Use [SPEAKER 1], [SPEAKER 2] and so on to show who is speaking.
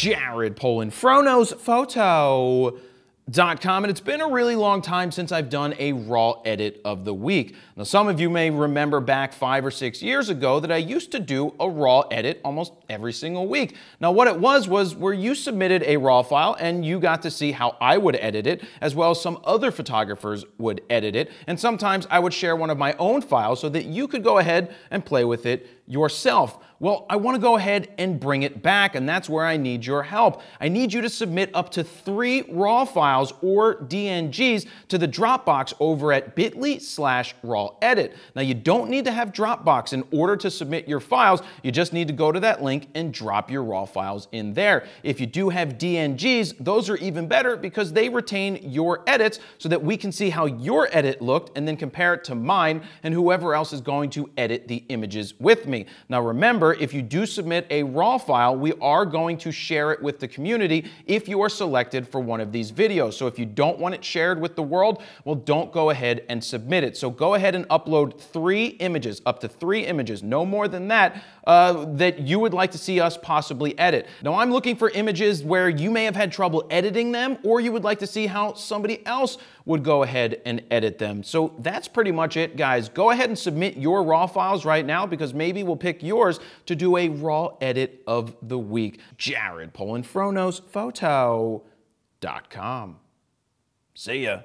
[SPEAKER 1] Jared Polin, FroKnowsPhoto.com, and it's been a really long time since I've done a raw edit of the week. Now, some of you may remember back 5 or 6 years ago that I used to do a raw edit almost every single week. Now, what it was where you submitted a raw file and you got to see how I would edit it, as well as some other photographers would edit it, and sometimes I would share one of my own files so that you could go ahead and play with it yourself. Well, I want to go ahead and bring it back, and that's where I need your help. I need you to submit up to 3 raw files or DNGs to the Dropbox over at bit.ly/rawedit. Now, you don't need to have Dropbox in order to submit your files. You just need to go to that link and drop your raw files in there. If you do have DNGs, those are even better because they retain your edits so that we can see how your edit looked and then compare it to mine and whoever else is going to edit the images with me. Now, remember, if you do submit a raw file, we are going to share it with the community if you are selected for one of these videos. So if you don't want it shared with the world, well, don't go ahead and submit it. So go ahead and upload 3 images, up to 3 images, no more than that, that you would like to see us possibly edit. Now, I'm looking for images where you may have had trouble editing them, or you would like to see how somebody else would go ahead and edit them. So that's pretty much it, guys. Go ahead and submit your raw files right now because maybe we'll pick yours to do a raw edit of the week. Jared Polin, FroKnowsPhoto.com. See ya.